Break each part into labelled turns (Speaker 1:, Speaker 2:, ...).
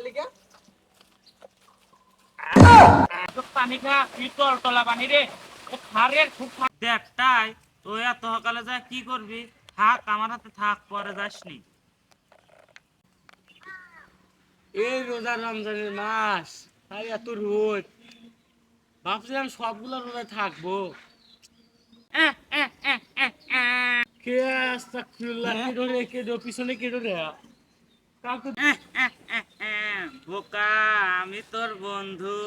Speaker 1: লিগা
Speaker 2: পানি খা কি টলটলা পানি রে খারের খুব দেখ তাই তুই এত সকালে যা কি করবি থাক আমার হাতে থাক পরে যাসনি
Speaker 1: এই রোজা রমজানের মাস তাই এত রোদ ভাবছিলাম সবগুলো রোজায় থাকবো কে আস্তাগফিরুল্লাহ কে ধরে পিছনে কে ধরে কাকু
Speaker 2: বোকা আমি তোর বন্ধু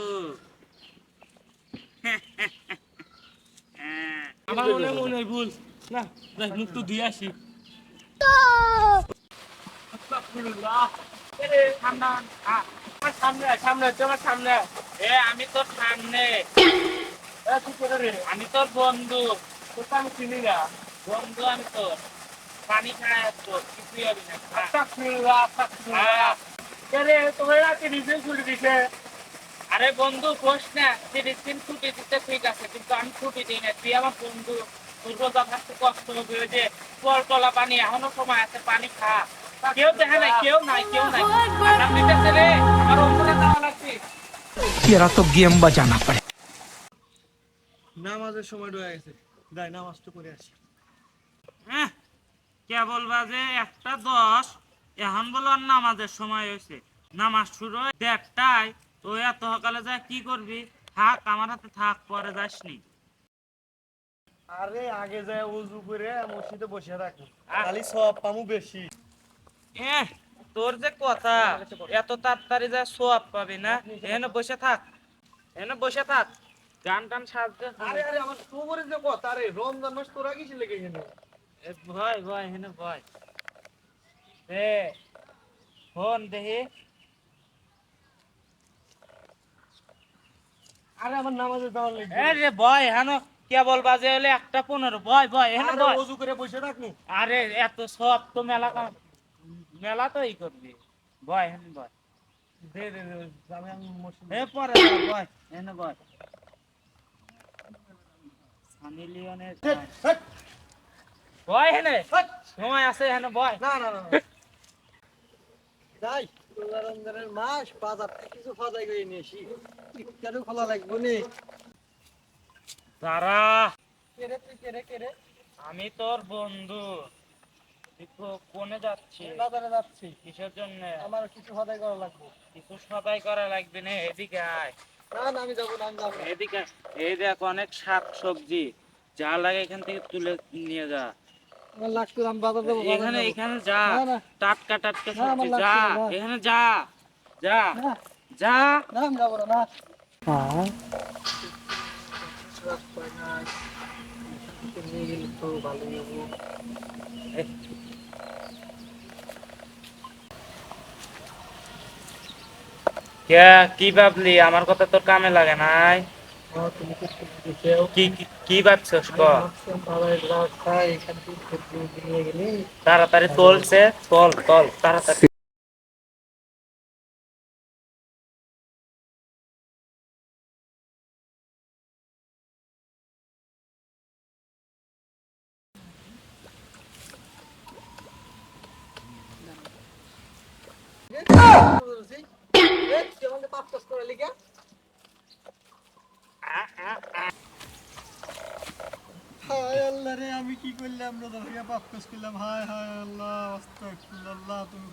Speaker 1: আমার মনে হয় ভুল না দেখ মুখ তো দিয়ে আসি আস্তাগফিরুল্লাহ
Speaker 2: ঠান্ডা
Speaker 1: আমার সামনে তোমার সামনে
Speaker 2: আমি তোর সামনে
Speaker 1: তুই কে রে
Speaker 2: আমি তোর বন্ধু
Speaker 1: তোকে আমি চিনি না
Speaker 2: বন্ধু আমি তোর পানি খায় আসতো কিছুই হবে না খা।
Speaker 1: আস্তাগফিরুল্লাহ কে রে তোমার রাতে নিজে ছুটি দিছে
Speaker 2: আরে বন্ধু বস না দিন ছুটি দিতে ঠিক আছে কিন্তু আমি ছুটি দিই না তুই আমার বন্ধু তোর রোজা থাকতে কষ্ট হবে ওই যে টলটলা পানি এখনো সময় আছে পানি খা কেউ দেখে নাই কেউ নাই আরাম দিতেছে রে আমার অন্তরে যাওয়া লাগছে
Speaker 3: तेरा तो गेम बजाना पड़े।
Speaker 1: নামাজের সময় হয়ে গেছে যাই নামাজটা করে আসি
Speaker 2: হ্যাঁ কেবল বাজে 1:10 এখন বলো আর নামাজের সময় হয়েছে নামাজ শুরু হয় 1:30 তো এত সকালে যা কি করবি থাক আমার হাতে থাক পরে যাসনি
Speaker 1: আরে আগে যায় ওযু করে মসজিদে বসে থাকো খালি সব পামু বেশি
Speaker 2: তোর যে কথা এত তাড়াতাড়ি যা সোয়াব পাবি না এখানে বসে থাক গান টান সাজতে
Speaker 1: আরে আরে আমার তোমরে যে কথা রে রমজান মাস তোরা কিসে লেগে এখানে
Speaker 2: ভয় এখানে ভয় এ ফোন দেখি
Speaker 1: আরে আমার নামাজে যাওয়ার লাগবে
Speaker 2: রে ভয় হেন কেবল বাজে হলে 1:15 ভয় এখানে
Speaker 1: আরে
Speaker 2: ভয়
Speaker 1: ওযু করে বসে থাকো
Speaker 2: আরে এত সব তো মেলা তো ই করবি ভয় এখানে ভয়
Speaker 1: দে দে দে আমি মসজিদে
Speaker 2: পরে ভয় এখানে ভয় সানি লিওনের ভয় এখানে সময় আছে এখানে ভয়
Speaker 1: না না না যাই রোজা রমজানের মাস বাজার থেকে কিছু ফাজাই করে নিয়ে আসি কেন খোলা লাগবে নি
Speaker 2: তারা
Speaker 1: তুই কেরে
Speaker 2: আমি তোর বন্ধু তুই কোনে যাচ্ছিস
Speaker 1: বাজারে যাচ্ছি
Speaker 2: কিসের জন্য
Speaker 1: আমার কিছু ফাজাই করা লাগবে
Speaker 2: কিছু সবাই করা লাগবে না এদিকে আয়
Speaker 1: না না আমি যাবো না আমি যাবো না।
Speaker 2: এদিকে এই দেখ অনেক শাক সবজি যা লাগে এখান থেকে তুলে নিয়ে যা
Speaker 1: আমার লাগতো আমি বাজার যাবো
Speaker 2: এখানে যা
Speaker 1: না, না।
Speaker 2: টাটকা
Speaker 1: না,
Speaker 2: সবজি
Speaker 1: আমার
Speaker 2: যা
Speaker 1: লাগছে না, না।
Speaker 2: এখানে যা যা
Speaker 1: না
Speaker 2: যা
Speaker 1: না আমি যাবো না হ্যাঁ নিয়ে গেলে তো ভালোই হবো
Speaker 2: কি ভাবলি আমার কথা তোর কামে লাগে নাই
Speaker 1: তুমি কিছু
Speaker 2: কি ভাবছিস ক
Speaker 1: এখান থেকে নিয়ে গেলে
Speaker 2: তাড়াতাড়ি চলছে চল তাড়াতাড়ি
Speaker 1: হায় আল্লাহ রে আমি কি করলাম রোজা থেকে পাপ করলাম হায় হায় আল্লাহ আস্তাগফিরুল্লাহ তুমি